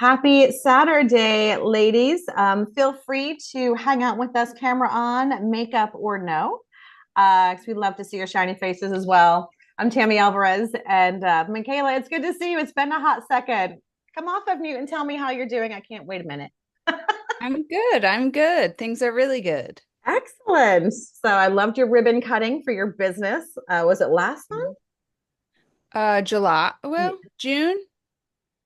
Happy Saturday, ladies. Feel free to hang out with us, camera on, makeup or no, because we'd love to see your shiny faces as well. I'm Tammy Alvarez and Michaela, it's good to see you. It's been a hot second. Come off of mute and tell me how you're doing. I can't wait a minute. I'm good. I'm good. Things are really good. Excellent. So I loved your ribbon cutting for your business. Was it last month? July, Yeah. June,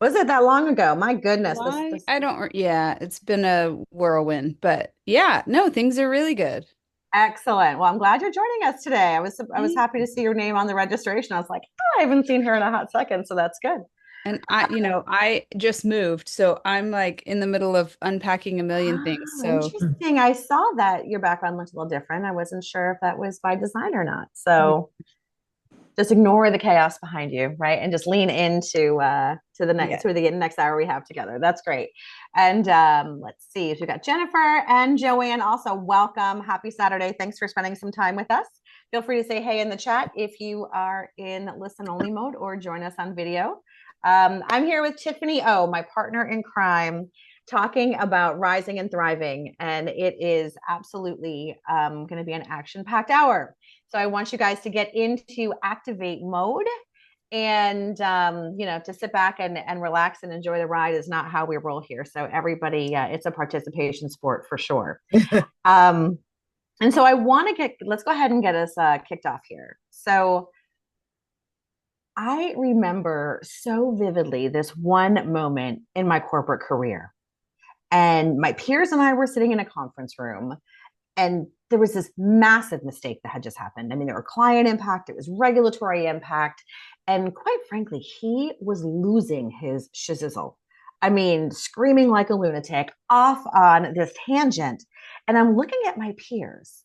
Was it that long ago? My goodness, this July. this I don't, yeah, it's been a whirlwind, but yeah, no, things are really good. Excellent. Well, I'm glad you're joining us today. I was happy to see your name on the registration. I was like, oh, I haven't seen her in a hot second, so that's good. And I just moved, so I'm like in the middle of unpacking a million things. Oh, So interesting. I saw that your background looked a little different. I wasn't sure if that was by design or not. yeah, So just ignore the chaos behind you, right? And just lean into to the next hour we have together. That's great. And let's see if we got Jennifer and Joanne also. Welcome. Happy Saturday. Thanks for spending some time with us. Feel free to say hey in the chat if you are in listen only mode or join us on video. I'm here with Tiffany O, my partner in crime, talking about rising and thriving. And it is absolutely going to be an action packed hour. So I want you guys to get into activate mode and to sit back and relax and enjoy the ride is not how we roll here. So everybody, it's a participation sport for sure. um, and so let's go ahead and get us kicked off here. So I remember so vividly this one moment in my corporate career. And my peers and I were sitting in a conference room, and there was this massive mistake that had just happened. I mean, there were client impact, it was regulatory impact, and quite frankly, he was losing his shizzle. I mean, screaming like a lunatic off on this tangent. And I'm looking at my peers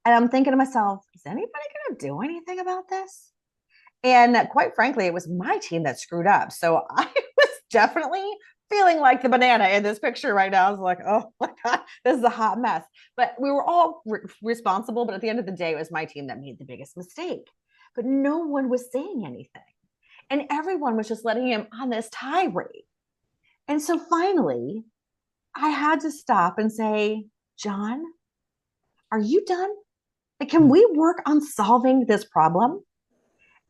and I'm thinking to myself, is anybody going to do anything about this? And quite frankly, it was my team that screwed up. So I was definitely feeling like the banana in this picture right now. I was like, oh my God, this is a hot mess. But we were all responsible. But at the end of the day, it was my team that made the biggest mistake. But no one was saying anything. And everyone was just letting him on this tirade. And so finally, I had to stop and say, John, are you done? Like, can we work on solving this problem?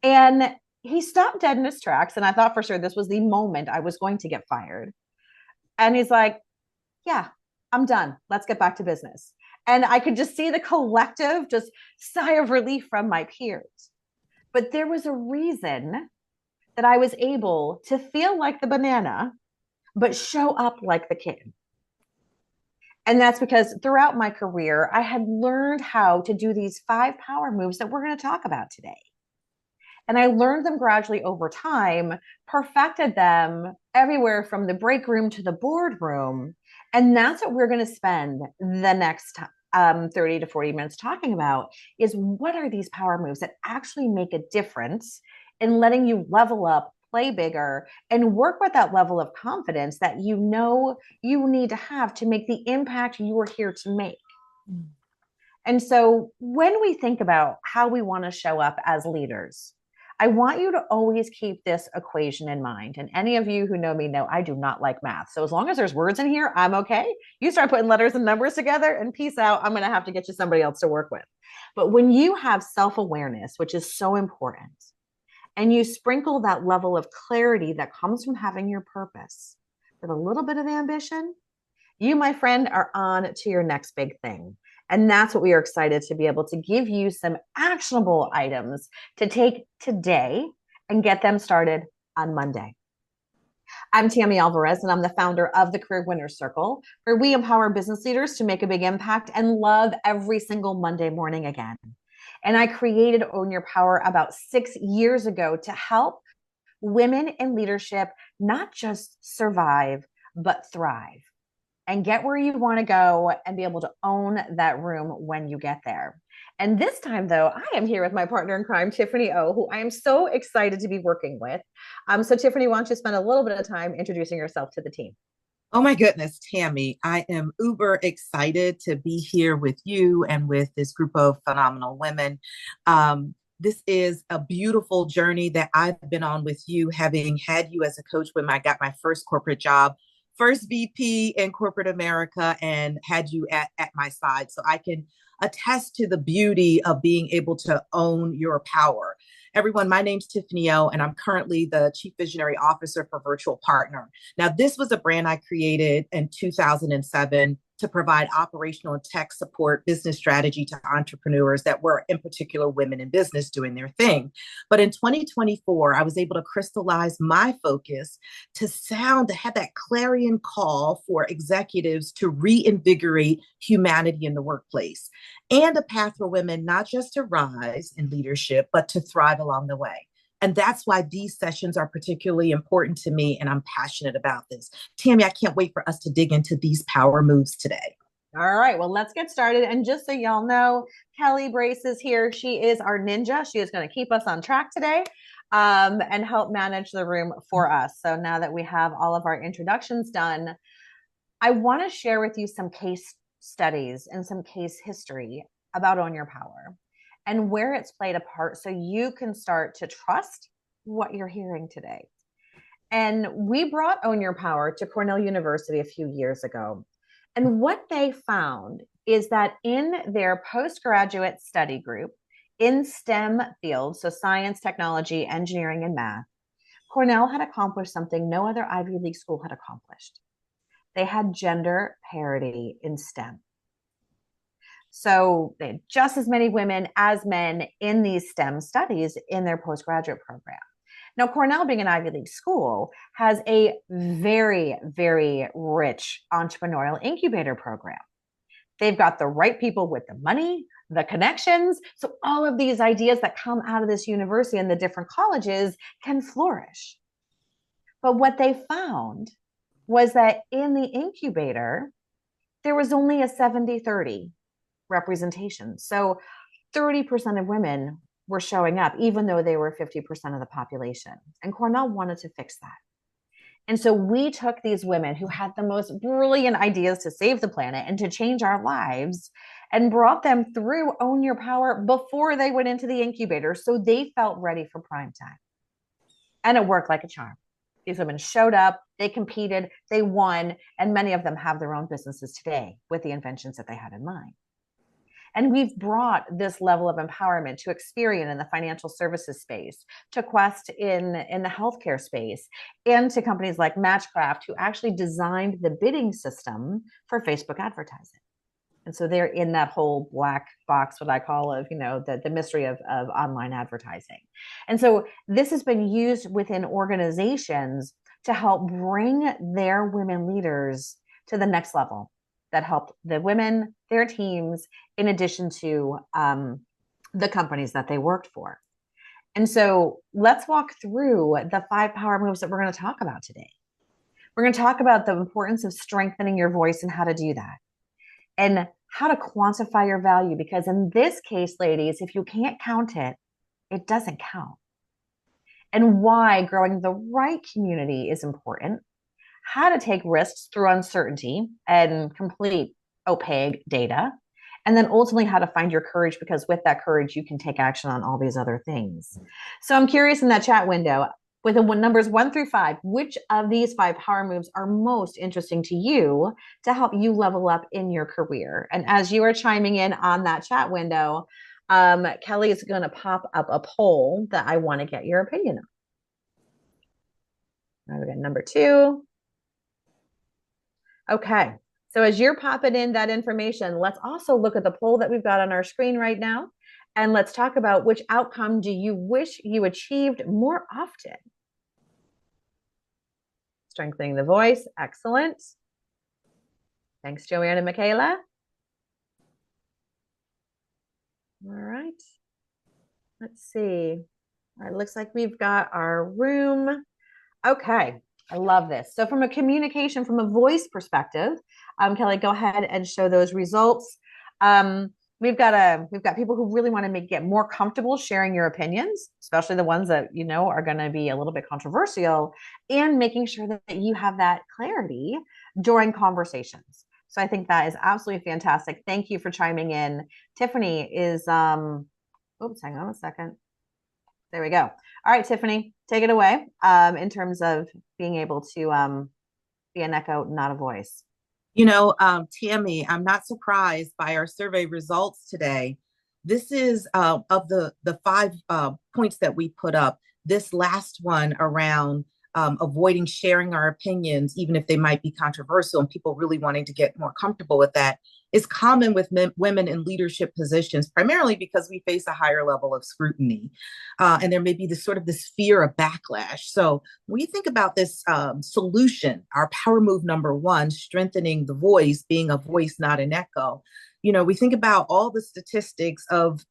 And he stopped dead in his tracks. And I thought for sure this was the moment I was going to get fired. And he's like, yeah, I'm done. Let's get back to business. And I could just see the collective just sigh of relief from my peers. But there was a reason that I was able to feel like the banana, but show up like the kid. And that's because throughout my career, I had learned how to do these 5 power moves that we're going to talk about today. And I learned them gradually over time, perfected them everywhere from the break room to the boardroom. And that's what we're going to spend the next 30 to 40 minutes talking about is what are these power moves that actually make a difference in letting you level up, play bigger, and work with that level of confidence that you know you need to have to make the impact you are here to make. And so when we think about how we want to show up as leaders, I want you to always keep this equation in mind. And any of you who know me know I do not like math. So as long as there's words in here, I'm okay. You start putting letters and numbers together and peace out. I'm going to have to get you somebody else to work with. But when you have self-awareness, which is so important, and you sprinkle that level of clarity that comes from having your purpose with a little bit of ambition, you, my friend, are on to your next big thing. And that's what we are excited to be able to give you some actionable items to take today and get them started on Monday. I'm Tammy Alvarez, and I'm the founder of the Career Winners Circle, where we empower business leaders to make a big impact and love every single Monday morning again. And I created Own Your Power about 6 years ago to help women in leadership not just survive, but thrive and get where you want to go and be able to own that room when you get there. And this time, though, I am here with my partner in crime, Tiffany O, who I am so excited to be working with. So, Tiffany, why don't you spend a little bit of time introducing yourself to the team? Oh my goodness, Tammy, I am uber excited to be here with you and with this group of phenomenal women. This is a beautiful journey that I've been on with you, having had you as a coach when I got my first corporate job, first VP in corporate America, and had you at my side. So I can attest to the beauty of being able to own your power. Everyone, my name's Tiffany O, and I'm currently the Chief Visionary Officer for Virtual Partner. Now, this was a brand I created in 2007 to provide operational and tech support business strategy to entrepreneurs that were, in particular, women in business doing their thing. But in 2024, I was able to crystallize my focus to have that clarion call for executives to reinvigorate humanity in the workplace and a path for women not just to rise in leadership, but to thrive along the way. And that's why these sessions are particularly important to me, and I'm passionate about this. Tammy, I can't wait for us to dig into these power moves today. All right, well, let's get started. And just so y'all know, Kelly Brace is here. She is our ninja. She is going to keep us on track today and help manage the room for us. So now that we have all of our introductions done, I want to share with you some case studies and some case history about Own Your Power and where it's played a part so you can start to trust what you're hearing today. And we brought Own Your Power to Cornell University a few years ago. And what they found is that in their postgraduate study group in STEM fields, so science, technology, engineering, and math, Cornell had accomplished something no other Ivy League school had accomplished. They had gender parity in STEM. So they had just as many women as men in these STEM studies in their postgraduate program. Now, Cornell, being an Ivy League school, has a very, very rich entrepreneurial incubator program. They've got the right people with the money, the connections. So all of these ideas that come out of this university and the different colleges can flourish. But what they found was that in the incubator, there was only a 70-30 representation. So 30% of women were showing up, even though they were 50% of the population. And Cornell wanted to fix that. And so we took these women who had the most brilliant ideas to save the planet and to change our lives and brought them through Own Your Power before they went into the incubator. So they felt ready for prime time. And it worked like a charm. These women showed up, they competed, they won, and many of them have their own businesses today with the inventions that they had in mind. And we've brought this level of empowerment to Experian in the financial services space, to Quest in the healthcare space, and to companies like Matchcraft, who actually designed the bidding system for Facebook advertising. And so they're in that whole black box, what I call of, the mystery of online advertising. And so this has been used within organizations to help bring their women leaders to the next level, that helped the women, their teams, in addition to the companies that they worked for. And so let's walk through the 5 power moves that we're going to talk about today. We're going to talk about the importance of strengthening your voice and how to do that, and how to quantify your value, because in this case, ladies, if you can't count it, it doesn't count. And why growing the right community is important, how to take risks through uncertainty and complete opaque data, and then ultimately how to find your courage, because with that courage, you can take action on all these other things. So I'm curious in that chat window, with the numbers 1 through 5, which of these 5 power moves are most interesting to you to help you level up in your career? And as you are chiming in on that chat window, Kelly is going to pop up a poll that I want to get your opinion on. Now we got number 2. Okay, so as you're popping in that information, let's also look at the poll that we've got on our screen right now. And let's talk about, which outcome do you wish you achieved more often? Strengthening the voice. Excellent. Thanks, Joanne and Michaela. All right. Let's see. All right, looks like we've got our room. Okay, I love this. So from a communication, from a voice perspective, Kelly, go ahead and show those results. We've got people who really want to get more comfortable sharing your opinions, especially the ones that are going to be a little bit controversial, and making sure that you have that clarity during conversations. So I think that is absolutely fantastic. Thank you for chiming in. Tiffany is oops, hang on a second. There we go. All right, Tiffany, take it away. In terms of being able to be an echo, not a voice. Tammy, I'm not surprised by our survey results today. This is of the five points that we put up. This last one around avoiding sharing our opinions, even if they might be controversial, and people really wanting to get more comfortable with that, is common with women in leadership positions, primarily because we face a higher level of scrutiny, and there may be this fear of backlash. So when you think about this solution, our power move number one, strengthening the voice, being a voice, not an echo. We think about all the statistics of,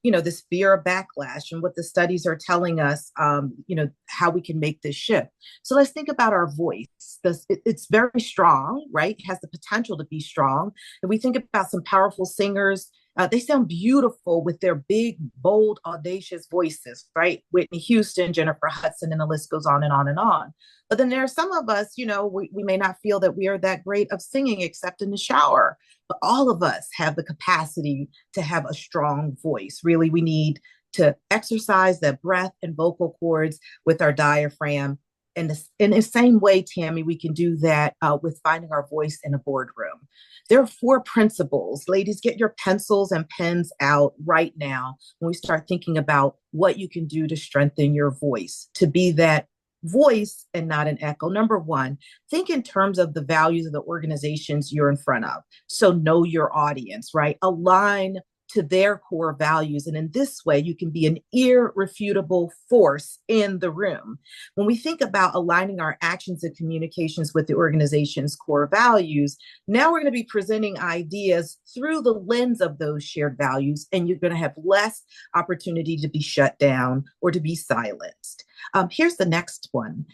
this fear of backlash and what the studies are telling us, how we can make this shift. So let's think about our voice. It's very strong, right? It has the potential to be strong. If we think about some powerful singers, they sound beautiful with their big, bold, audacious voices, right? Whitney Houston, Jennifer Hudson, and the list goes on and on and on. But then there are some of us, we may not feel that we are that great of singing except in the shower. But all of us have the capacity to have a strong voice. Really, we need to exercise that breath and vocal cords with our diaphragm. And in the same way, Tammy, we can do that with finding our voice in a boardroom. There are 4 principles. Ladies, get your pencils and pens out right now when we start thinking about what you can do to strengthen your voice, to be that voice and not an echo. Number 1, think in terms of the values of the organizations you're in front of. So know your audience, right? Align to their core values. And in this way, you can be an irrefutable force in the room. When we think about aligning our actions and communications with the organization's core values, now we're going to be presenting ideas through the lens of those shared values, and you're going to have less opportunity to be shut down or to be silenced. Here's the next one.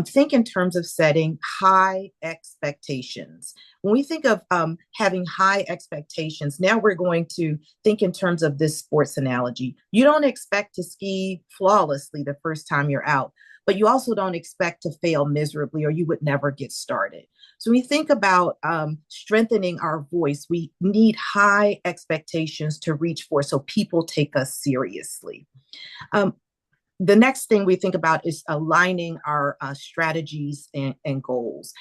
Think in terms of setting high expectations. When we think of having high expectations, now we're going to think in terms of this sports analogy. You don't expect to ski flawlessly the first time you're out, but you also don't expect to fail miserably, or you would never get started. So when we think about strengthening our voice, we need high expectations to reach for so people take us seriously. The next thing we think about is aligning our strategies and goals.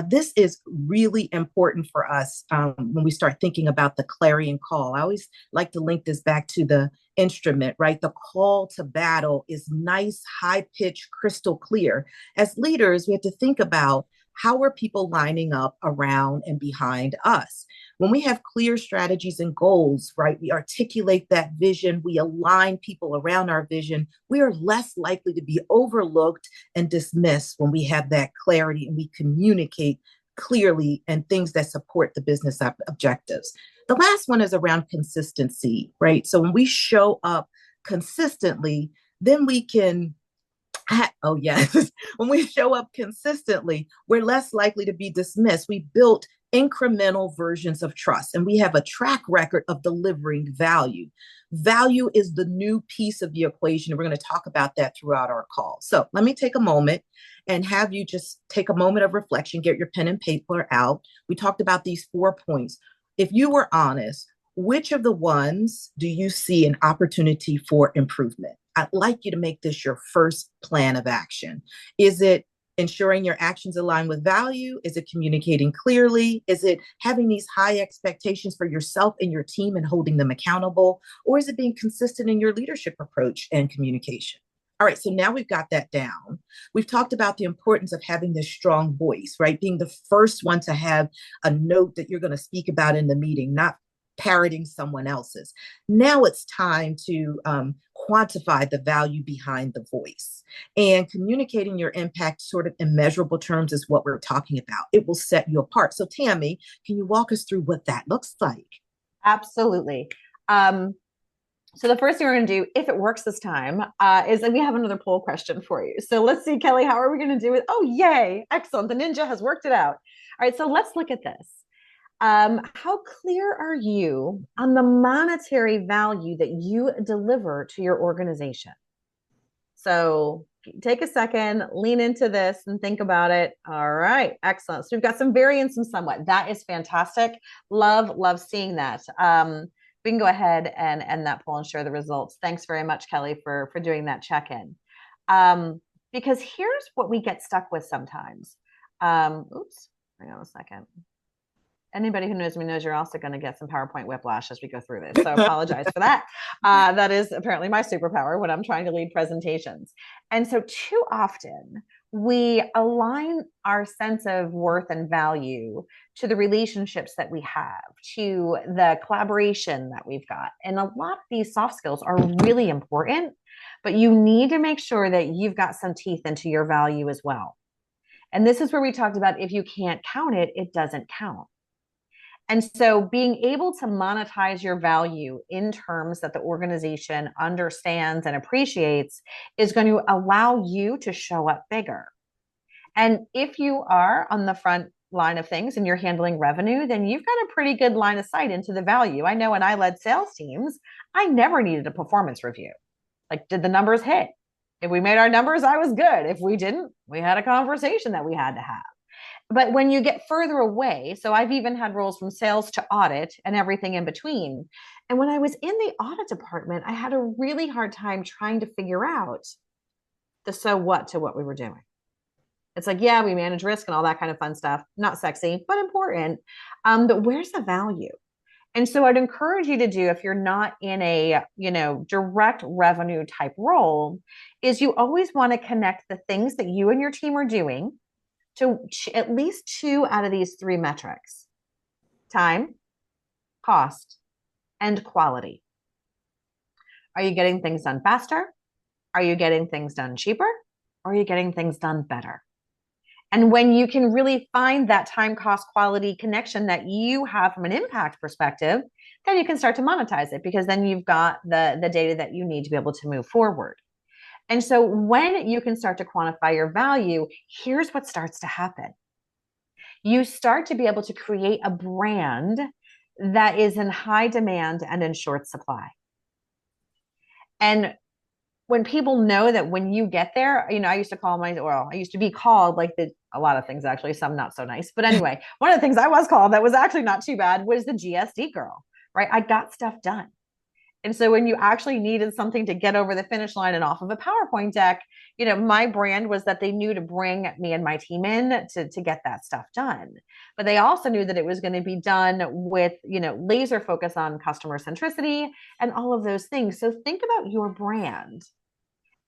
This is really important for us when we start thinking about the clarion call. I always like to link this back to the instrument, right? The call to battle is nice, high-pitched, crystal clear. As leaders, we have to think about how are people lining up around and behind us. When we have clear strategies and goals, right, we articulate that vision, we align people around our vision, we are less likely to be overlooked and dismissed when we have that clarity and we communicate clearly and things that support the business objectives. The last one is around consistency, right? So when we show up consistently, then we can oh, yes. When we show up consistently, we're less likely to be dismissed. We built incremental versions of trust, and we have a track record of delivering value. Value is the new piece of the equation. And we're going to talk about that throughout our call. So let me take a moment and have you just take a moment of reflection, get your pen and paper out. We talked about these 4 points. If you were honest, which of the ones do you see an opportunity for improvement? I'd like you to make this your first plan of action. Is it ensuring your actions align with value? Is it communicating clearly? Is it having these high expectations for yourself and your team and holding them accountable? Or is it being consistent in your leadership approach and communication? All right, so now we've got that down. We've talked about the importance of having this strong voice, right? Being the first one to have a note that you're going to speak about in the meeting, not parroting someone else's. Now it's time to quantify the value behind the voice. And communicating your impact sort of in measurable terms is what we're talking about. It will set you apart. So Tammy, can you walk us through what that looks like? Absolutely. So the first thing we're going to do, if it works this time, is that we have another poll question for you. So let's see, Kelly, how are we going to do it? Oh, yay. Excellent. The ninja has worked it out. All right, so let's look at this. How clear are you on the monetary value that you deliver to your organization? So take a second, lean into this and think about it. All right, excellent. So we've got some variance and somewhat. That is fantastic. Love seeing that. we can go ahead and end that poll and share the results. Thanks very much, Kelly, for doing that check-in. Because here's what we get stuck with sometimes. Oops, hang on a second. Anybody who knows me knows you're also going to get some PowerPoint whiplash as we go through this. So apologize for that. That is apparently my superpower when I'm trying to lead presentations. And so too often we align our sense of worth and value to the relationships that we have, to the collaboration that we've got. And a lot of these soft skills are really important, but you need to make sure that you've got some teeth into your value as well. And this is where we talked about if you can't count it, it doesn't count. And so being able to monetize your value in terms that the organization understands and appreciates is going to allow you to show up bigger. And if you are on the front line of things and you're handling revenue, then you've got a pretty good line of sight into the value. I know when I led sales teams, I never needed a performance review. Like, did the numbers hit? If we made our numbers, I was good. If we didn't, we had a conversation that we had to have. But when you get further away, so I've even had roles from sales to audit and everything in between. And when I was in the audit department, I had a really hard time trying to figure out the so what to what we were doing. It's like, yeah, we manage risk and all that kind of fun stuff. Not sexy, but important. But where's the value? And so I'd encourage you to do, if you're not in a, direct revenue type role, is you always want to connect the things that you and your team are doing to at least 2 out of these 3 metrics: time, cost, and quality. Are you getting things done faster? Are you getting things done cheaper? Or are you getting things done better? And when you can really find that time, cost, quality connection that you have from an impact perspective, then you can start to monetize it, because then you've got the data that you need to be able to move forward. And so when you can start to quantify your value, here's what starts to happen. You start to be able to create a brand that is in high demand and in short supply. And when people know that when you get there, I used to be called a lot of things, actually, some not so nice. But anyway, one of the things I was called that was actually not too bad was the GSD girl, right? I got stuff done. And so when you actually needed something to get over the finish line and off of a PowerPoint deck, my brand was that they knew to bring me and my team in to get that stuff done. But they also knew that it was going to be done with, laser focus on customer centricity and all of those things. So think about your brand.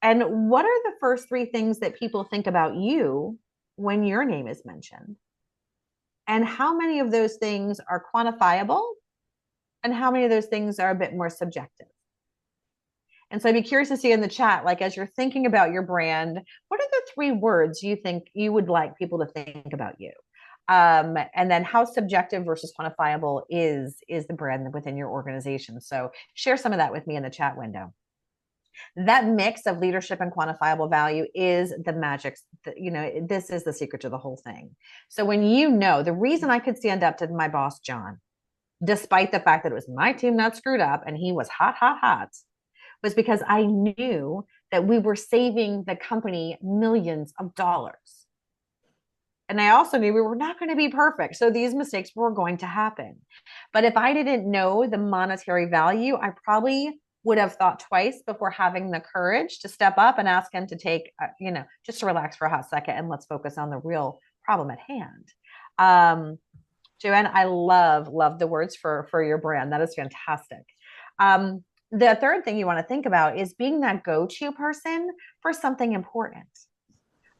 And what are the first 3 things that people think about you when your name is mentioned? And how many of those things are quantifiable? And how many of those things are a bit more subjective? And so I'd be curious to see in the chat, as you're thinking about your brand, what are the 3 words you think you would like people to think about you? And then how subjective versus quantifiable is the brand within your organization? So share some of that with me in the chat window. That mix of leadership and quantifiable value is the magic. This is the secret to the whole thing. So when the reason I could stand up to my boss, John, despite the fact that it was my team that screwed up and he was hot, was because I knew that we were saving the company millions of dollars. And I also knew we were not going to be perfect. So these mistakes were going to happen. But if I didn't know the monetary value, I probably would have thought twice before having the courage to step up and ask him to take, just to relax for a hot second and let's focus on the real problem at hand. Joanne, I love the words for your brand. That is fantastic. The third thing you want to think about is being that go-to person for something important.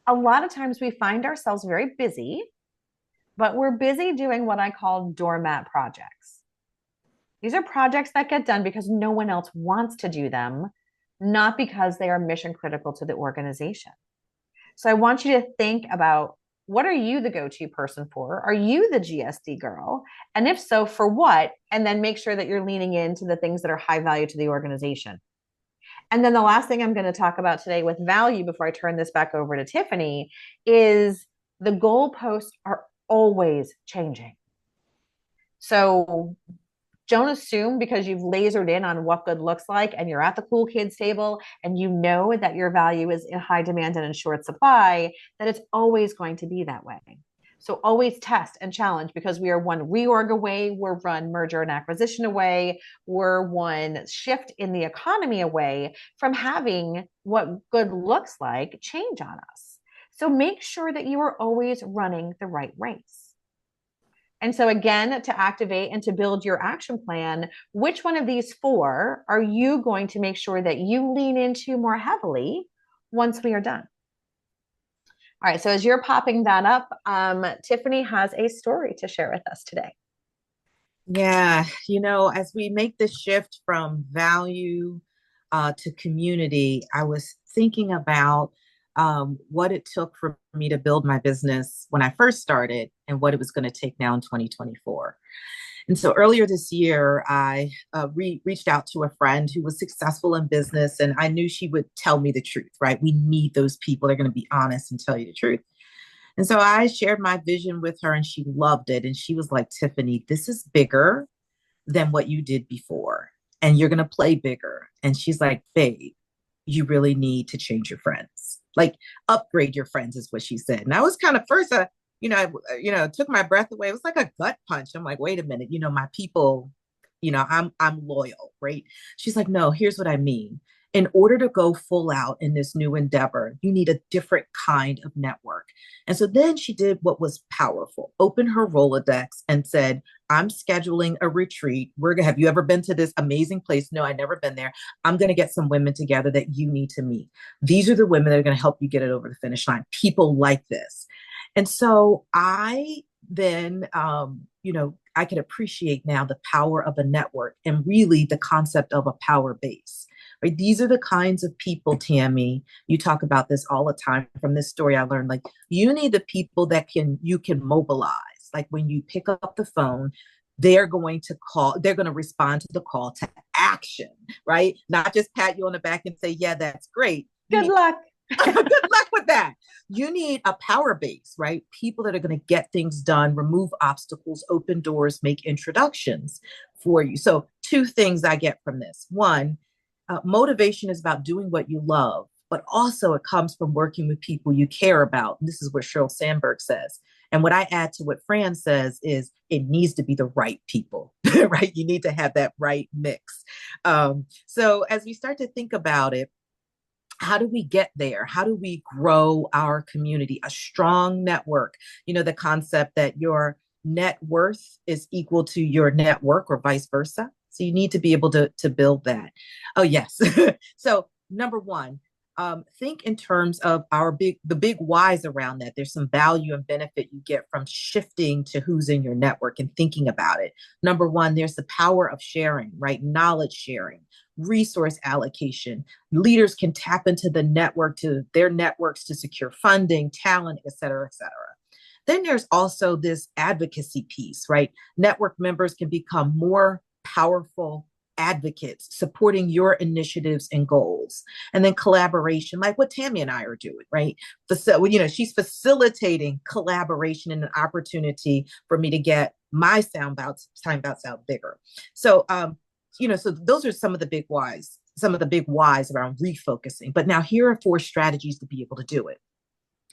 A lot of times we find ourselves very busy, but we're busy doing what I call doormat projects. These are projects that get done because no one else wants to do them, not because they are mission critical to the organization. So I want you to think about, what are you the go-to person for? Are you the GSD girl? And if so, for what? And then make sure that you're leaning into the things that are high value to the organization. And then the last thing I'm going to talk about today with value before I turn this back over to Tiffany is the goalposts are always changing. So don't assume because you've lasered in on what good looks like and you're at the cool kids table and you know that your value is in high demand and in short supply, that it's always going to be that way. So always test and challenge, because we are one reorg away, we're one merger and acquisition away, we're one shift in the economy away from having what good looks like change on us. So make sure that you are always running the right race. And so, again, to activate and to build your action plan, which one of these four are you going to make sure that you lean into more heavily once we are done? All right, so as you're popping that up, Tiffany has a story to share with us today. Yeah, as we make the shift from value to community, I was thinking about what it took for me to build my business when I first started and what it was going to take now in 2024. And so earlier this year, I reached out to a friend who was successful in business, and I knew she would tell me the truth, right? We need those people. They're going to be honest and tell you the truth. And so I shared my vision with her, and she loved it. And she was like, Tiffany, this is bigger than what you did before, and you're going to play bigger. And she's like, babe, you really need to change your friends, like upgrade your friends is what she said. And I was kind of first, took my breath away. It was like a gut punch. I'm like, wait a minute, my people, I'm loyal, right? She's like, no, here's what I mean. In order to go full out in this new endeavor, you need a different kind of network. And so then she did what was powerful, opened her Rolodex and said, I'm scheduling a retreat. Have you ever been to this amazing place? No, I've never been there. I'm going to get some women together that you need to meet. These are the women that are going to help you get it over the finish line. People like this. And so I then, I could appreciate now the power of a network and really the concept of a power base. Right? These are the kinds of people, Tammy, you talk about this all the time. From this story I learned, like, you need the people that you can mobilize. Like, when you pick up the phone, they're going to respond to the call to action, right? Not just pat you on the back and say, yeah, that's great. Good luck. Good luck with that. You need a power base, right? People that are going to get things done, remove obstacles, open doors, make introductions for you. So 2 things I get from this. One, motivation is about doing what you love, but also it comes from working with people you care about. And this is what Sheryl Sandberg says. And what I add to what Fran says is it needs to be the right people, right? You need to have that right mix. So as we start to think about it, how do we get there? How do we grow our community? A strong network, the concept that your net worth is equal to your network or vice versa. So you need to be able to build that. Oh, yes. So number one, think in terms of the big whys around that. There's some value and benefit you get from shifting to who's in your network and thinking about it. Number one, there's the power of sharing, right? Knowledge sharing, resource allocation. Leaders can tap into their networks to secure funding, talent, et cetera, et cetera. Then there's also this advocacy piece, right? Network members can become more powerful advocates supporting your initiatives and goals. And then collaboration, like what Tammy and I are doing, right? She's facilitating collaboration and an opportunity for me to get my time bouts out bigger. So, so those are some of the big whys around refocusing. But now here are 4 strategies to be able to do it.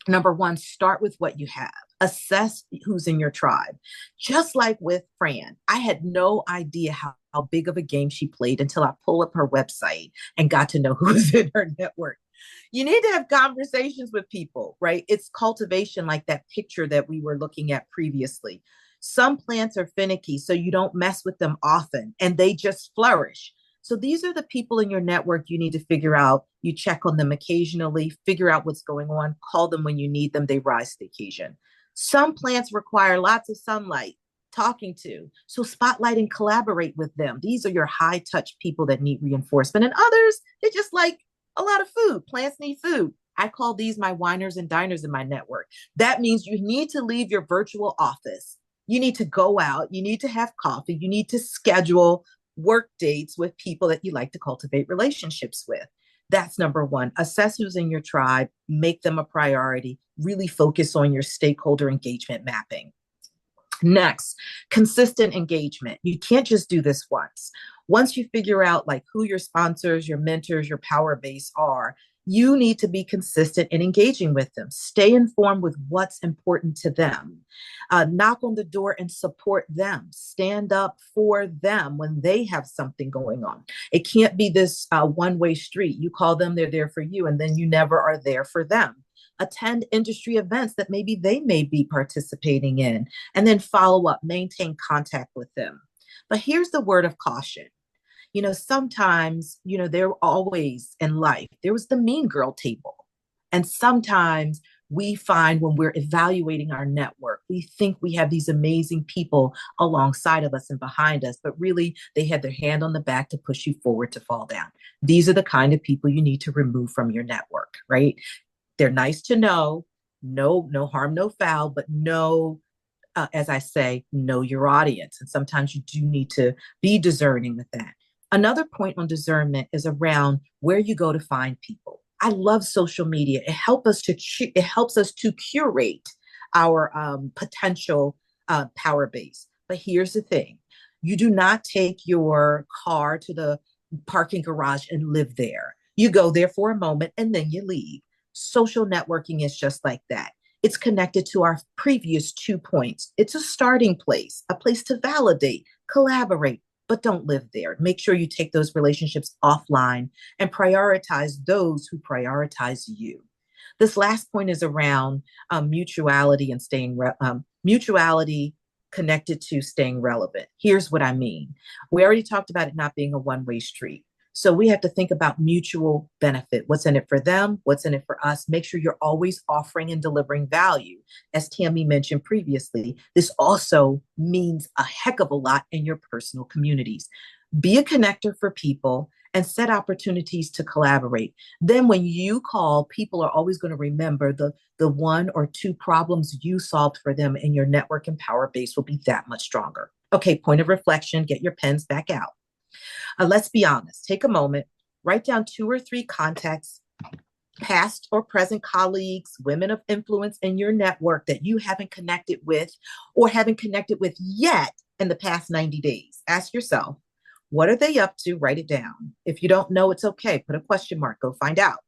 Number one, start with what you have. Assess who's in your tribe. Just like with Fran, I had no idea how big of a game she played until I pulled up her website and got to know who was in her network. You need to have conversations with people, right? It's cultivation, like that picture that we were looking at previously. Some plants are finicky, so you don't mess with them often, and they just flourish. So these are the people in your network you need to figure out. You check on them occasionally, figure out what's going on, call them when you need them. They rise to the occasion. Some plants require lots of sunlight, talking to. So spotlight and collaborate with them. These are your high touch people that need reinforcement. And others, they just like a lot of food. Plants need food. I call these my whiners and diners in my network. That means you need to leave your virtual office. You need to go out. You need to have coffee. You need to schedule work dates with people that you like to cultivate relationships with. That's number one. Assess who's in your tribe, make them a priority, really focus on your stakeholder engagement mapping. Next, consistent engagement. You can't just do this once. Once you figure out like who your sponsors, your mentors, your power base are, You need to be consistent in engaging with them. Stay informed with what's important to them. Knock on the door and support them. Stand up for them when they have something going on. It can't be this one-way street. You call them, they're there for you, and then you never are there for them. Attend industry events that maybe they may be participating in, and then follow up, maintain contact with them. But here's the word of caution. Sometimes, there always in life, there was the mean girl table. And sometimes we find when we're evaluating our network, we think we have these amazing people alongside of us and behind us, but really they had their hand on the back to push you forward to fall down. These are the kind of people you need to remove from your network, right? They're nice to know, no harm, no foul, but as I say, know your audience. And sometimes you do need to be discerning with that. Another point on discernment is around where you go to find people. I love social media. It helps us to curate our potential power base. But here's the thing. You do not take your car to the parking garage and live there. You go there for a moment and then you leave. Social networking is just like that. It's connected to our previous 2 points. It's a starting place, a place to validate, collaborate, but don't live there. Make sure you take those relationships offline and prioritize those who prioritize you. This last point is around mutuality and mutuality connected to staying relevant. Here's what I mean. We already talked about it not being a one-way street. So we have to think about mutual benefit. What's in it for them? What's in it for us? Make sure you're always offering and delivering value. As Tammy mentioned previously, this also means a heck of a lot in your personal communities. Be a connector for people and set opportunities to collaborate. Then when you call, people are always going to remember the 1 or 2 problems you solved for them, and your network and power base will be that much stronger. Okay, point of reflection, get your pens back out. Let's be honest. Take a moment, write down 2 or 3 contacts, past or present colleagues, women of influence in your network that you haven't connected with or haven't connected with yet in the past 90 days. Ask yourself, what are they up to? Write it down. If you don't know, it's okay. Put a question mark. Go find out.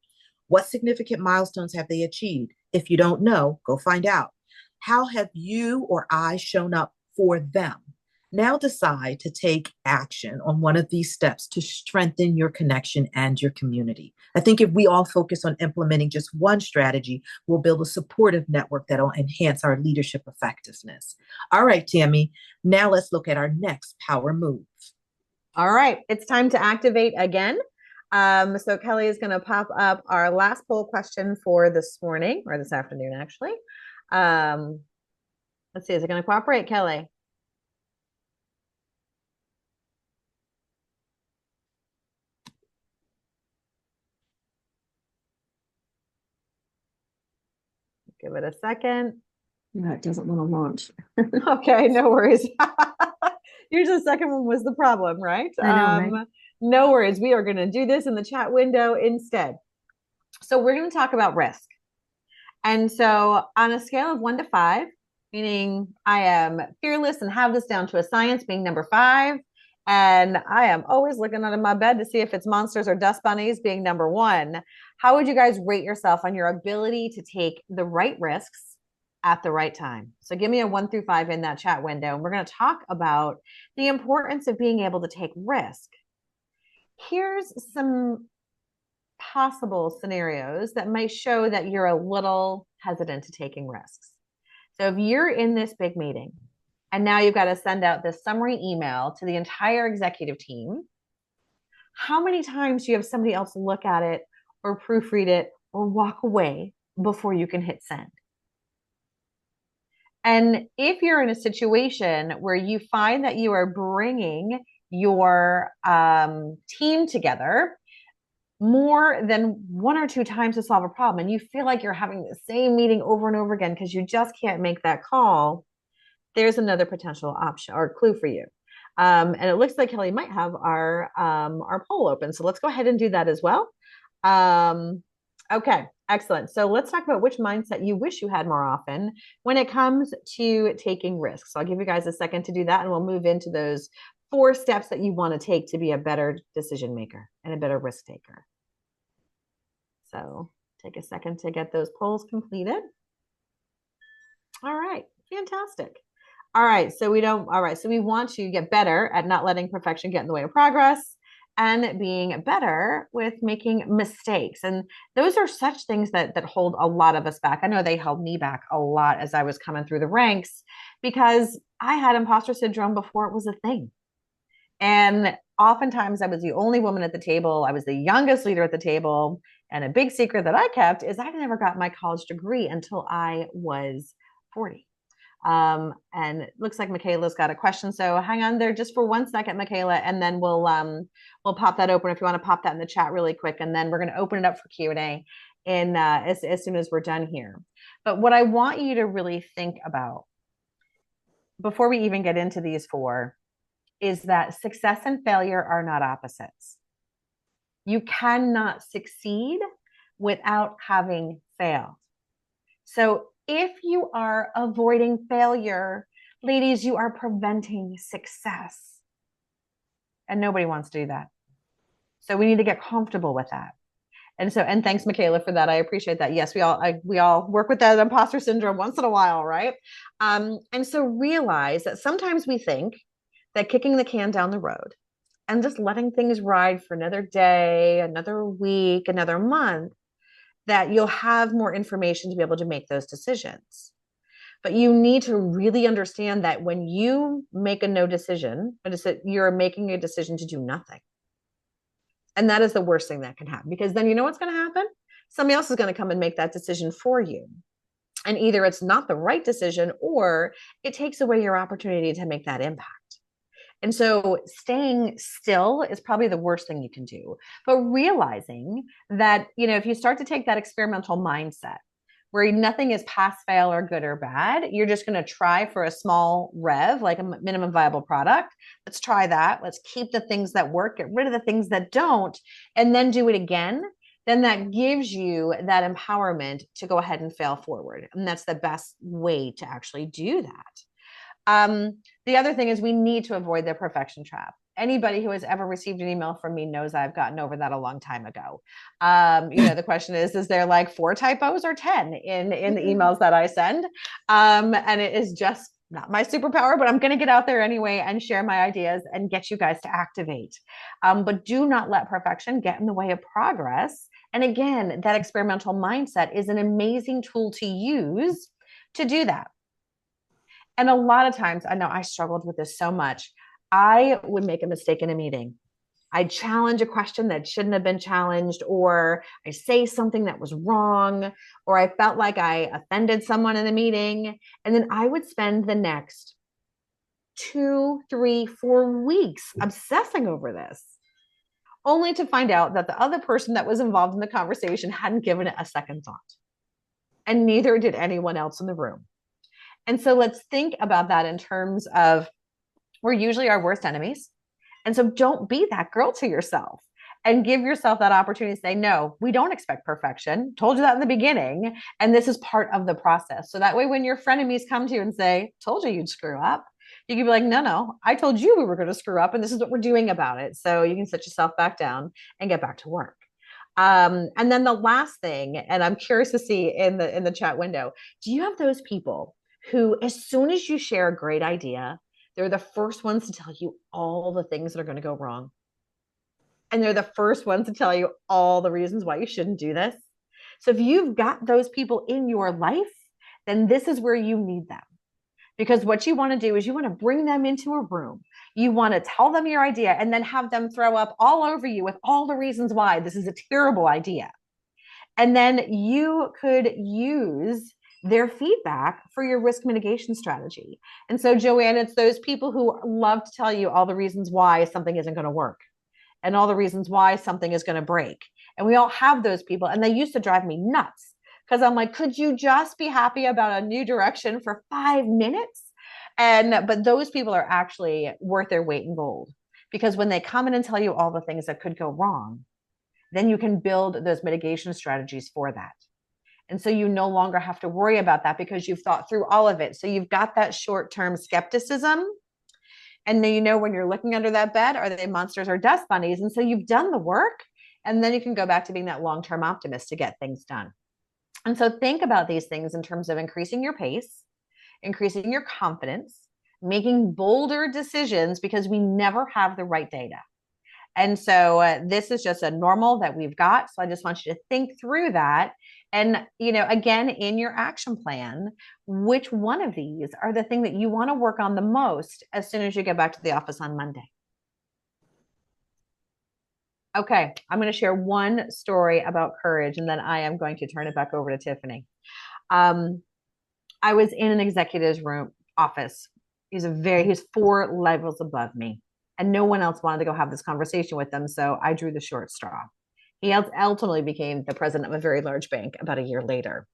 What significant milestones have they achieved? If you don't know, go find out. How have you or I shown up for them? Now decide to take action on one of these steps to strengthen your connection and your community. I think if we all focus on implementing just one strategy, we'll build a supportive network that'll enhance our leadership effectiveness. All right, Tammy, now let's look at our next power move. All right, it's time to activate again. So Kelly is going to pop up our last poll question for this morning, or this afternoon, actually. Let's see, is it going to cooperate, Kelly? Give it a second. No, it doesn't want to launch. Okay, no worries. Usually the second one was the problem, right? I know, right? No worries. We are going to do this in the chat window instead. So we're going to talk about risk. And so on a scale of 1 to 5, meaning I am fearless and have this down to a science, being number 5, and I am always looking under my bed to see if it's monsters or dust bunnies, being number 1. How would you guys rate yourself on your ability to take the right risks at the right time? So give me a 1 through 5 in that chat window. And we're going to talk about the importance of being able to take risk. Here's some possible scenarios that might show that you're a little hesitant to taking risks. So if you're in this big meeting and now you've got to send out this summary email to the entire executive team, how many times do you have somebody else look at it or proofread it or walk away before you can hit send? And if you're in a situation where you find that you are bringing your team together more than 1 or 2 times to solve a problem, and you feel like you're having the same meeting over and over again because you just can't make that call, there's another potential option or clue for you. And it looks like Kelly might have our poll open. So let's go ahead and do that as well. Okay, excellent. So let's talk about which mindset you wish you had more often when it comes to taking risks. So I'll give you guys a second to do that, and we'll move into those 4 steps that you want to take to be a better decision maker and a better risk taker. So take a second to get those polls completed. All right, fantastic. All right, so we want to get better at not letting perfection get in the way of progress and being better with making mistakes. And those are such things that hold a lot of us back. I know they held me back a lot as I was coming through the ranks because I had imposter syndrome before it was a thing. And oftentimes I was the only woman at the table. I was the youngest leader at the table. And a big secret that I kept is I never got my college degree until I was 40. And it looks like Michaela's got a question. So hang on there just for 1 second, Michaela, and then we'll pop that open if you want to pop that in the chat really quick. And then we're going to open it up for Q&A as soon as we're done here. But what I want you to really think about before we even get into these four is that success and failure are not opposites. You cannot succeed without having failed. So if you are avoiding failure, ladies, you are preventing success. And nobody wants to do that. So we need to get comfortable with that. And thanks, Michaela, for that. I appreciate that. Yes, we all work with that imposter syndrome once in a while, right? And so realize that sometimes we think that kicking the can down the road and just letting things ride for another day, another week, another month, that you'll have more information to be able to make those decisions. But you need to really understand that when you make a no decision, you're making a decision to do nothing. And that is the worst thing that can happen, because then you know what's going to happen? Somebody else is going to come and make that decision for you. And either it's not the right decision or it takes away your opportunity to make that impact. And so staying still is probably the worst thing you can do. But realizing that, if you start to take that experimental mindset where nothing is pass, fail, or good or bad, you're just going to try for a small rev, like a minimum viable product. Let's try that. Let's keep the things that work, get rid of the things that don't, and then do it again. Then that gives you that empowerment to go ahead and fail forward. And that's the best way to actually do that. The other thing is we need to avoid the perfection trap. Anybody who has ever received an email from me knows I've gotten over that a long time ago. The question is there like 4 typos or 10 in the emails that I send? And it is just not my superpower, but I'm going to get out there anyway and share my ideas and get you guys to activate. But do not let perfection get in the way of progress. And again, that experimental mindset is an amazing tool to use to do that. And a lot of times, I know I struggled with this so much. I would make a mistake in a meeting. I'd challenge a question that shouldn't have been challenged, or I say something that was wrong, or I felt like I offended someone in the meeting. And then I would spend the next 2, 3, 4 weeks obsessing over this, only to find out that the other person that was involved in the conversation hadn't given it a second thought. And neither did anyone else in the room. And so let's think about that in terms of we're usually our worst enemies. And so don't be that girl to yourself and give yourself that opportunity to say, no, we don't expect perfection. Told you that in the beginning. And this is part of the process. So that way, when your frenemies come to you and say, told you you'd screw up, you can be like, no, I told you we were going to screw up. And this is what we're doing about it. So you can set yourself back down and get back to work. And then the last thing, and I'm curious to see in the chat window, do you have those people who, as soon as you share a great idea, they're the first ones to tell you all the things that are going to go wrong? And they're the first ones to tell you all the reasons why you shouldn't do this. So if you've got those people in your life, then this is where you need them. Because what you want to do is you want to bring them into a room. You want to tell them your idea and then have them throw up all over you with all the reasons why this is a terrible idea. And then you could use their feedback for your risk mitigation strategy. And so, Joanne, it's those people who love to tell you all the reasons why something isn't going to work and all the reasons why something is going to break. And we all have those people. And they used to drive me nuts because I'm like, could you just be happy about a new direction for 5 minutes? But those people are actually worth their weight in gold, because when they come in and tell you all the things that could go wrong, then you can build those mitigation strategies for that. And so you no longer have to worry about that because you've thought through all of it. So you've got that short-term skepticism. And then when you're looking under that bed, are they monsters or dust bunnies? And so you've done the work And then you can go back to being that long-term optimist to get things done. And so think about these things in terms of increasing your pace, increasing your confidence, making bolder decisions, because we never have the right data. And so this is just a normal that we've got. So I just want you to think through that. And, again, in your action plan, which one of these are the thing that you want to work on the most as soon as you get back to the office on Monday? Okay, I'm going to share one story about courage, and then I am going to turn it back over to Tiffany. I was in an executive's room office. He's 4 levels above me, and no one else wanted to go have this conversation with them. So I drew the short straw. He ultimately became the president of a very large bank about a year later.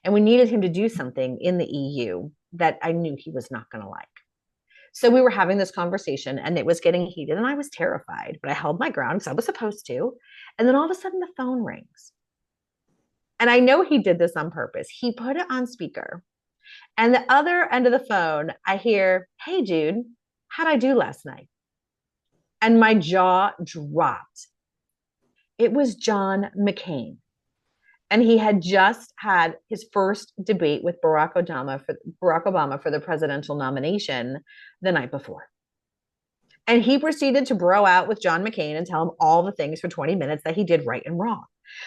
And we needed him to do something in the EU that I knew he was not going to like. So we were having this conversation and it was getting heated and I was terrified, but I held my ground because I was supposed to. And then all of a sudden the phone rings. And I know he did this on purpose. He put it on speaker. And the other end of the phone, I hear, "Hey, Jude, how'd I do last night?" And my jaw dropped. It was John McCain. And he had just had his first debate with Barack Obama for the presidential nomination the night before. And he proceeded to bro out with John McCain and tell him all the things for 20 minutes that he did right and wrong.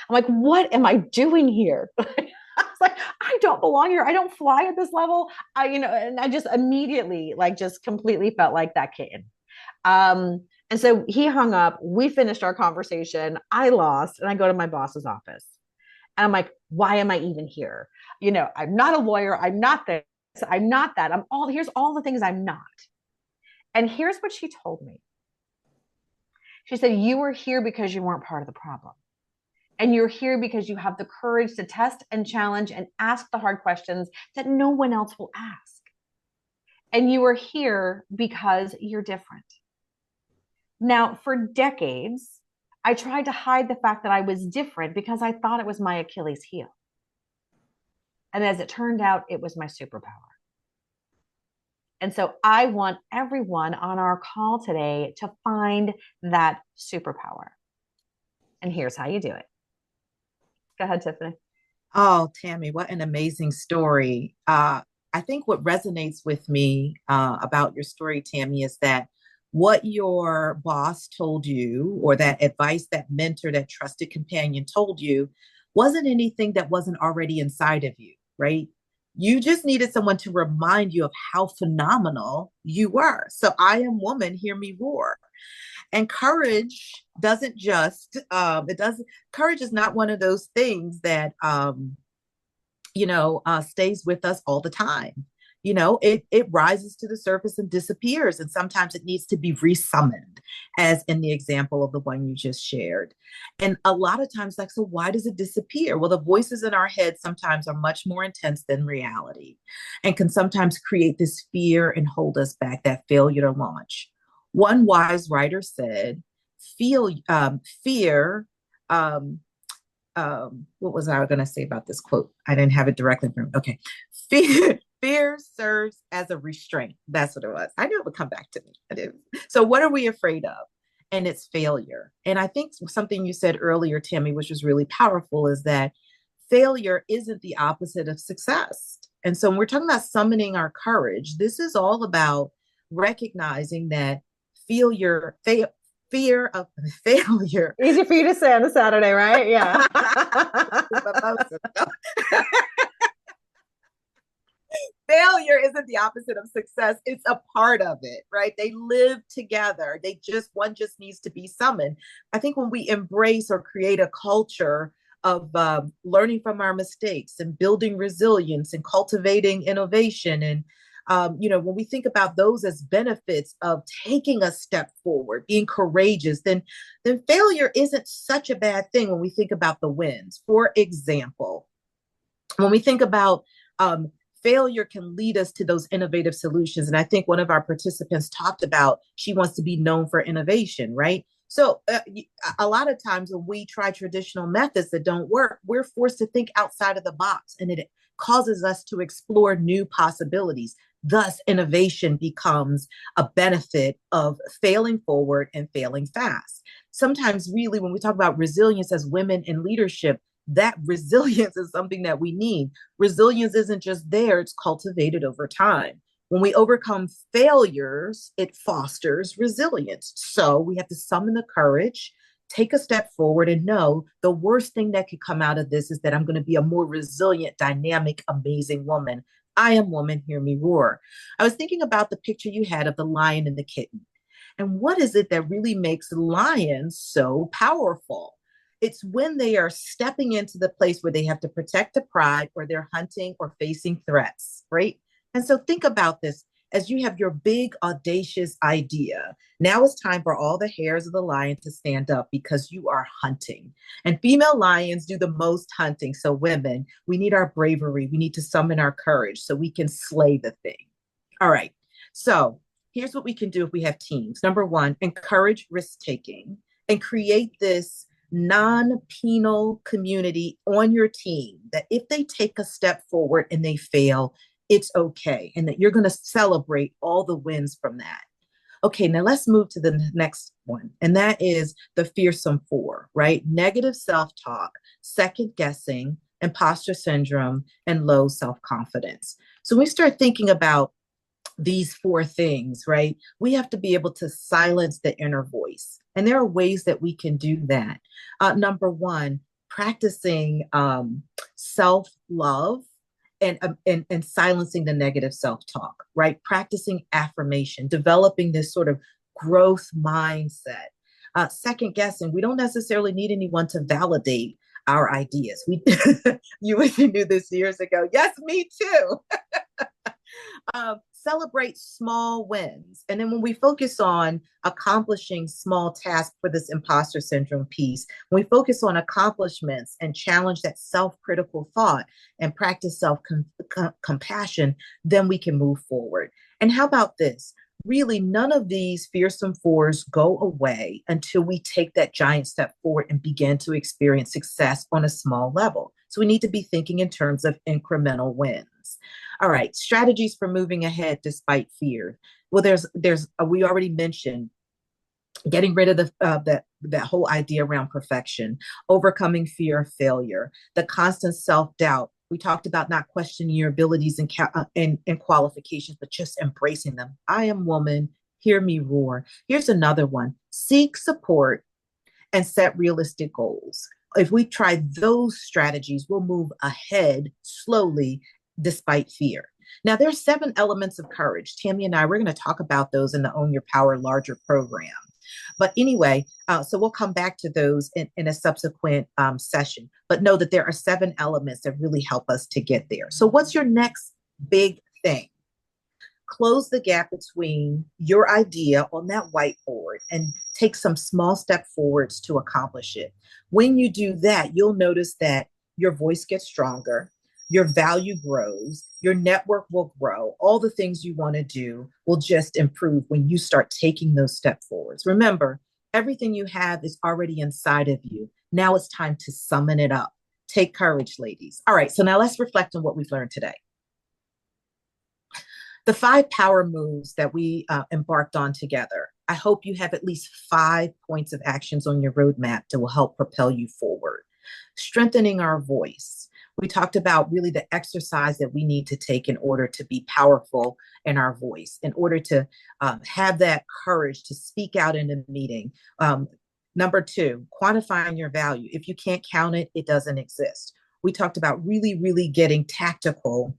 I'm like, what am I doing here? I was like, I don't belong here. I don't fly at this level. And I just immediately just completely felt like that kid. And so he hung up. We finished our conversation. I lost, and I go to my boss's office. And I'm like, why am I even here? I'm not a lawyer. I'm not this. I'm not that. Here's all the things I'm not. And here's what she told me. She said, you were here because you weren't part of the problem. And you're here because you have the courage to test and challenge and ask the hard questions that no one else will ask. And you are here because you're different. Now, for decades, I tried to hide the fact that I was different because I thought it was my Achilles heel. And as it turned out, it was my superpower. And so I want everyone on our call today to find that superpower. And here's how you do it. Go ahead, Tiffany. Oh, Tammy, what an amazing story. I think what resonates with me about your story, Tammy, is that what your boss told you, or that advice, that mentor, that trusted companion told you, wasn't anything that wasn't already inside of you, right? You just needed someone to remind you of how phenomenal you were. So I am woman, hear me roar. And courage doesn't just, courage is not one of those things that, stays with us all the time. It rises to the surface and disappears. And sometimes it needs to be resummoned, as in the example of the one you just shared. And a lot of times, so why does it disappear? Well, the voices in our head sometimes are much more intense than reality and can sometimes create this fear and hold us back, that failure to launch. One wise writer said, fear, what was I going to say about this quote? I didn't have it directly from, okay. Fear serves as a restraint. That's what it was. I knew it would come back to me. So what are we afraid of? And it's failure. And I think something you said earlier, Tammy, which was really powerful, is that failure isn't the opposite of success. And so when we're talking about summoning our courage, this is all about recognizing that fear of failure. Easy for you to say on a Saturday, right? Yeah. Failure isn't the opposite of success. It's a part of it, right? They live together. One just needs to be summoned. I think when we embrace or create a culture of learning from our mistakes and building resilience and cultivating innovation, and when we think about those as benefits of taking a step forward, being courageous, then failure isn't such a bad thing when we think about the wins. For example, when we think about failure can lead us to those innovative solutions. And I think one of our participants talked about, she wants to be known for innovation, right? So a lot of times when we try traditional methods that don't work, we're forced to think outside of the box, and it causes us to explore new possibilities. Thus, innovation becomes a benefit of failing forward and failing fast. sometimes really when we talk about resilience as women in leadership, that resilience is something that we need. Resilience isn't just there, it's cultivated over time. When we overcome failures, it fosters resilience. So we have to summon the courage, take a step forward, and know the worst thing that could come out of this is that I'm going to be a more resilient, dynamic, amazing woman. I am woman, hear me roar. I was thinking about the picture you had of the lion and the kitten. And what is it that really makes lions so powerful? It's when they are stepping into the place where they have to protect the pride or they're hunting or facing threats, right? And so think about this as you have your big, audacious idea. Now it's time for all the hairs of the lion to stand up because you are hunting. And female lions do the most hunting. So, women, we need our bravery. We need to summon our courage so we can slay the thing. All right. So, here's what we can do if we have teams. Number one, encourage risk taking and create this non-penal community on your team that if they take a step forward and they fail, it's okay. And that you're going to celebrate all the wins from that. Okay, now let's move to the next one. And that is the fearsome four, right? Negative self-talk, second guessing, imposter syndrome, and low self-confidence. So we start thinking about these four things, right? We have to be able to silence the inner voice. And there are ways that we can do that. Number one, practicing self-love and silencing the negative self-talk, right? Practicing affirmation, developing this sort of growth mindset. Second guessing, we don't necessarily need anyone to validate our ideas. You knew this years ago. Yes, me too. Celebrate small wins. And then when we focus on accomplishing small tasks for this imposter syndrome piece, when we focus on accomplishments and challenge that self-critical thought and practice self-compassion, then we can move forward. And how about this? Really, none of these fearsome fours go away until we take that giant step forward and begin to experience success on a small level. So we need to be thinking in terms of incremental wins. All right, strategies for moving ahead despite fear. Well, we already mentioned getting rid of that whole idea around perfection, overcoming fear of failure, the constant self-doubt. We talked about not questioning your abilities and qualifications, but just embracing them. I am woman, hear me roar. Here's another one. Seek support and set realistic goals. If we try those strategies, we'll move ahead slowly despite fear. Now, there are 7 elements of courage. Tammy and I, we're going to talk about those in the Own Your Power Larger program. But anyway, so we'll come back to those in a subsequent session. But know that there are 7 elements that really help us to get there. So what's your next big thing? Close the gap between your idea on that whiteboard and take some small step forwards to accomplish it. When you do that, you'll notice that your voice gets stronger, your value grows, your network will grow. All the things you want to do will just improve when you start taking those steps forwards. Remember, everything you have is already inside of you. Now it's time to summon it up. Take courage, ladies. All right, so now let's reflect on what we've learned today. The 5 power moves that we embarked on together. I hope you have at least 5 points of actions on your roadmap that will help propel you forward. Strengthening our voice. We talked about really the exercise that we need to take in order to be powerful in our voice, in order to have that courage to speak out in a meeting. Number 2, quantifying your value. If you can't count it, it doesn't exist. We talked about really, really getting tactical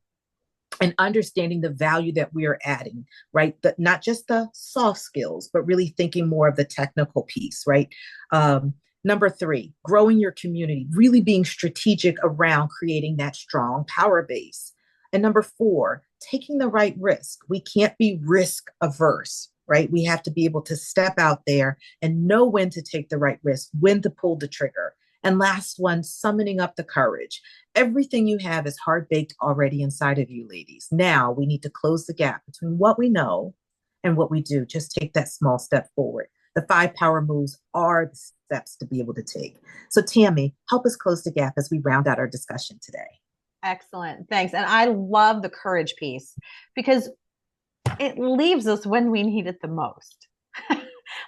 and understanding the value that we are adding, right? Not just the soft skills, but really thinking more of the technical piece, right? Number 3, growing your community, really being strategic around creating that strong power base. And number 4, taking the right risk. We can't be risk averse, right? We have to be able to step out there and know when to take the right risk, when to pull the trigger. And last one, summoning up the courage. Everything you have is hard-baked already inside of you, ladies. Now we need to close the gap between what we know and what we do. Just take that small step forward. The 5 power moves are the steps to be able to take. So Tammy, help us close the gap as we round out our discussion today. Excellent. Thanks. And I love the courage piece because it leaves us when we need it the most.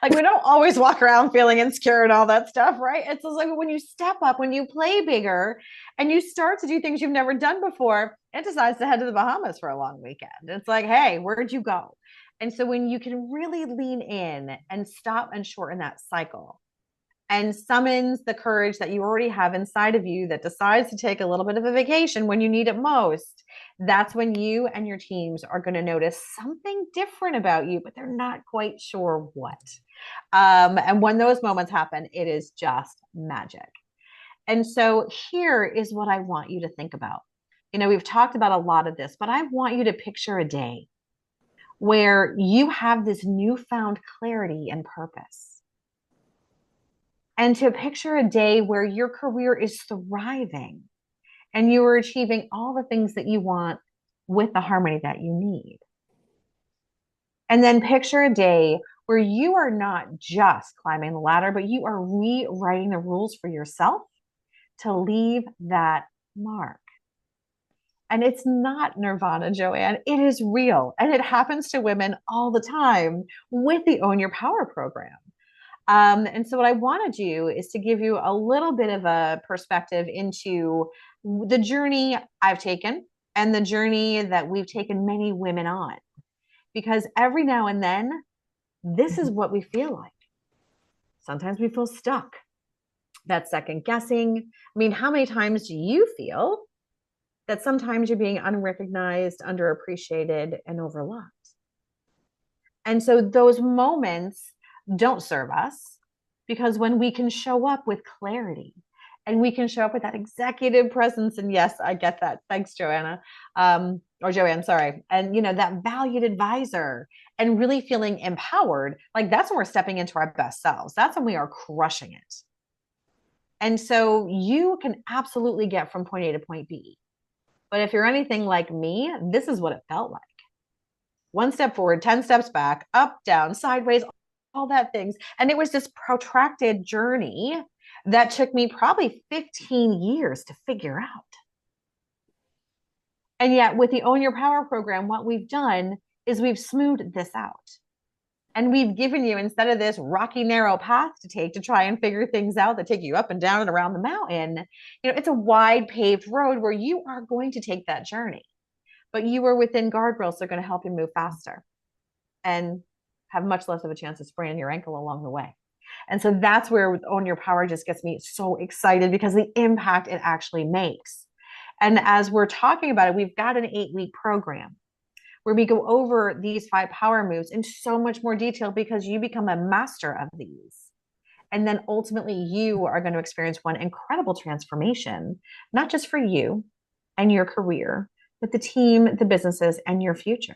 Like we don't always walk around feeling insecure and all that stuff, right? It's just like when you step up, when you play bigger and you start to do things you've never done before, it decides to head to the Bahamas for a long weekend. It's like, hey, where'd you go? And so when you can really lean in and stop and shorten that cycle and summons the courage that you already have inside of you that decides to take a little bit of a vacation when you need it most, that's when you and your teams are going to notice something different about you, but they're not quite sure what. And when those moments happen, it is just magic. And so here is what I want you to think about. We've talked about a lot of this, but I want you to picture a day where you have this newfound clarity and purpose. And to picture a day where your career is thriving and you are achieving all the things that you want with the harmony that you need. And then picture a day where you are not just climbing the ladder, but you are rewriting the rules for yourself to leave that mark. And it's not nirvana, Joanne. It is real. And it happens to women all the time with the Own Your Power program. And so what I want to do is to give you a little bit of a perspective into the journey I've taken and the journey that we've taken many women on. Because every now and then, this is what we feel like. Sometimes we feel stuck. That second guessing. I mean, how many times do you feel that sometimes you're being unrecognized, underappreciated, and overlooked? And so those moments don't serve us, because when we can show up with clarity and we can show up with that executive presence, and yes, I get that. Thanks, Joanna. Or Joanne, sorry. And, that valued advisor and really feeling empowered, like that's when we're stepping into our best selves. That's when we are crushing it. And so you can absolutely get from point A to point B. But if you're anything like me, this is what it felt like. 1 step forward, 10 steps back, up, down, sideways, all that things. And it was this protracted journey that took me probably 15 years to figure out. And yet with the Own Your Power program, what we've done is we've smoothed this out. And we've given you, instead of this rocky, narrow path to take to try and figure things out that take you up and down and around the mountain, it's a wide paved road where you are going to take that journey. But you are within guardrails that are going to help you move faster and have much less of a chance of spraining your ankle along the way. And so that's where Own Your Power just gets me so excited, because the impact it actually makes. And as we're talking about it, we've got an 8-week program where we go over these 5 power moves in so much more detail, because you become a master of these. And then ultimately you are going to experience one incredible transformation, not just for you and your career, but the team, the businesses, and your future.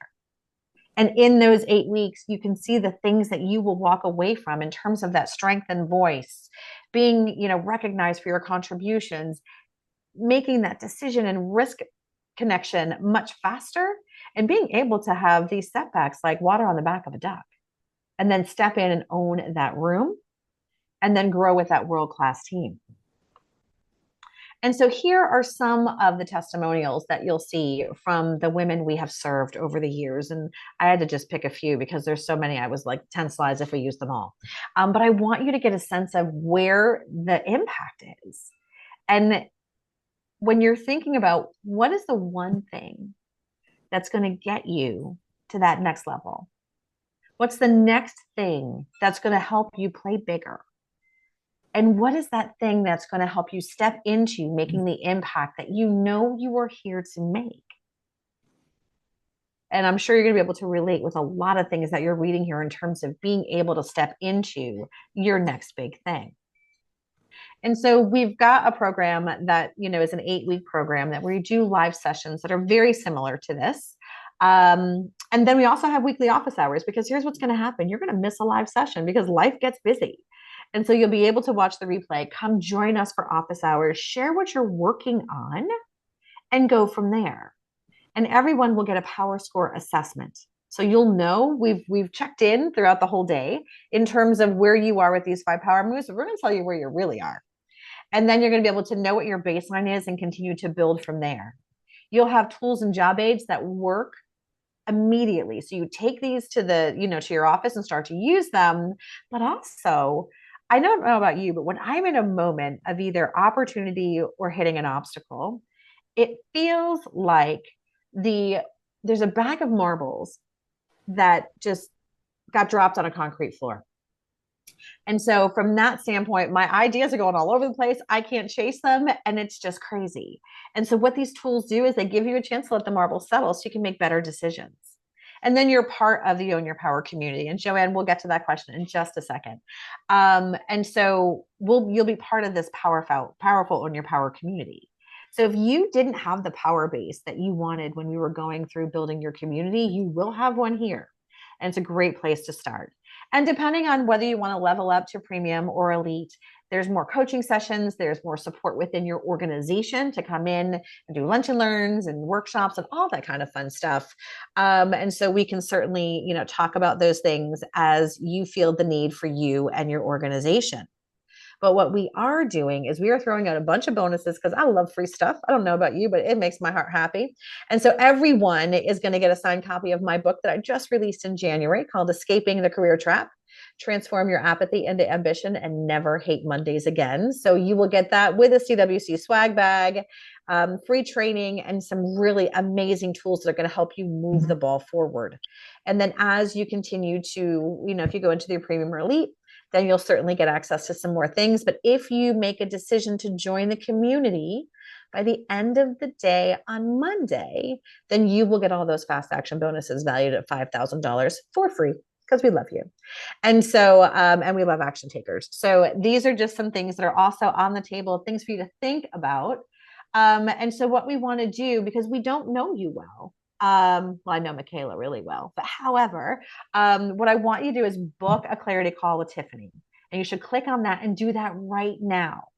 And in those 8 weeks, you can see the things that you will walk away from in terms of that strength and voice, being, recognized for your contributions, making that decision and risk connection much faster, and being able to have these setbacks like water on the back of a duck, and then step in and own that room, and then grow with that world-class team. And so here are some of the testimonials that you'll see from the women we have served over the years. And I had to just pick a few because there's so many. I was like 10 slides if we use them all. But I want you to get a sense of where the impact is. And when you're thinking about what is the one thing that's going to get you to that next level, what's the next thing that's going to help you play bigger? And what is that thing that's going to help you step into making the impact that you know you are here to make? And I'm sure you're going to be able to relate with a lot of things that you're reading here in terms of being able to step into your next big thing. And so we've got a program that, is an 8-week program that we do live sessions that are very similar to this. And then we also have weekly office hours, because here's what's going to happen. You're going to miss a live session because life gets busy. And so you'll be able to watch the replay, come join us for office hours, share what you're working on, and go from there. And everyone will get a power score assessment. So you'll know we've checked in throughout the whole day in terms of where you are with these 5 power moves. We're going to tell you where you really are. And then you're going to be able to know what your baseline is and continue to build from there. You'll have tools and job aids that work immediately. So you take these to to your office and start to use them. But also, I don't know about you, but when I'm in a moment of either opportunity or hitting an obstacle, it feels like there's a bag of marbles that just got dropped on a concrete floor. And so from that standpoint, my ideas are going all over the place. I can't chase them, and it's just crazy. And so what these tools do is they give you a chance to let the marbles settle so you can make better decisions. And then you're part of the Own Your Power community. And Joanne, we'll get to that question in just a second. And so you'll be part of this powerful Own Your Power community. So if you didn't have the power base that you wanted when we were going through building your community, you will have one here. And it's a great place to start. And depending on whether you want to level up to premium or elite, there's more coaching sessions, there's more support within your organization to come in and do lunch and learns and workshops and all that kind of fun stuff. And so we can certainly, talk about those things as you feel the need for you and your organization. But what we are doing is we are throwing out a bunch of bonuses because I love free stuff. I don't know about you, but it makes my heart happy. And so everyone is going to get a signed copy of my book that I just released in January called Escaping the Career Trap: Transform Your Apathy into Ambition and Never Hate Mondays Again. So you will get that with a CWC swag bag, free training, and some really amazing tools that are going to help you move the ball forward. And then as you continue to, if you go into the premium or elite, then you'll certainly get access to some more things. But if you make a decision to join the community by the end of the day on Monday, then you will get all those fast action bonuses valued at $5,000 for free, because we love you. And so, and we love action takers. So these are just some things that are also on the table, things for you to think about. And so what we want to do, because we don't know you well, well, I know Michaela really well, but however, what I want you to do is book a clarity call with Tiffany, and you should click on that and do that right now.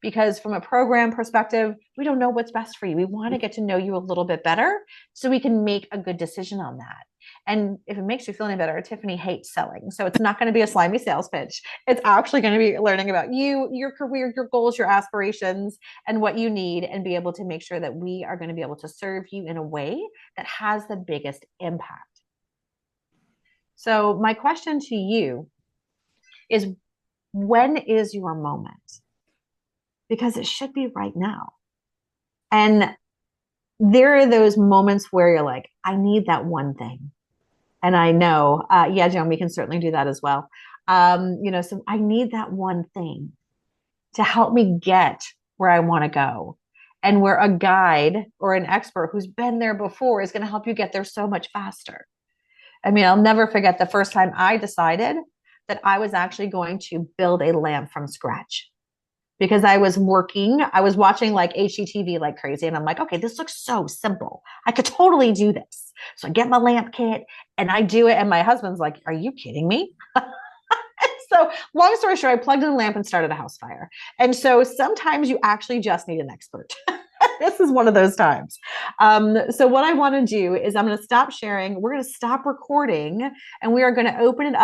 Because from a program perspective, we don't know what's best for you. We want to get to know you a little bit better so we can make a good decision on that. And if it makes you feel any better, Tiffany hates selling. So it's not going to be a slimy sales pitch. It's actually going to be learning about you, your career, your goals, your aspirations, and what you need, and be able to make sure that we are going to be able to serve you in a way that has the biggest impact. So my question to you is, when is your moment? Because it should be right now. And there are those moments where you're like, I need that one thing. And I know, yeah, Joan, we can certainly do that as well. So I need that one thing to help me get where I want to go. And where a guide or an expert who's been there before is going to help you get there so much faster. I mean, I'll never forget the first time I decided that I was actually going to build a lamp from scratch. Because I was watching like HGTV like crazy. And I'm like, okay, this looks so simple. I could totally do this. So I get my lamp kit and I do it. And my husband's like, are you kidding me? So long story short, I plugged in a lamp and started a house fire. And so sometimes you actually just need an expert. This is one of those times. So what I want to do is I'm going to stop sharing. We're going to stop recording, and we are going to open it up.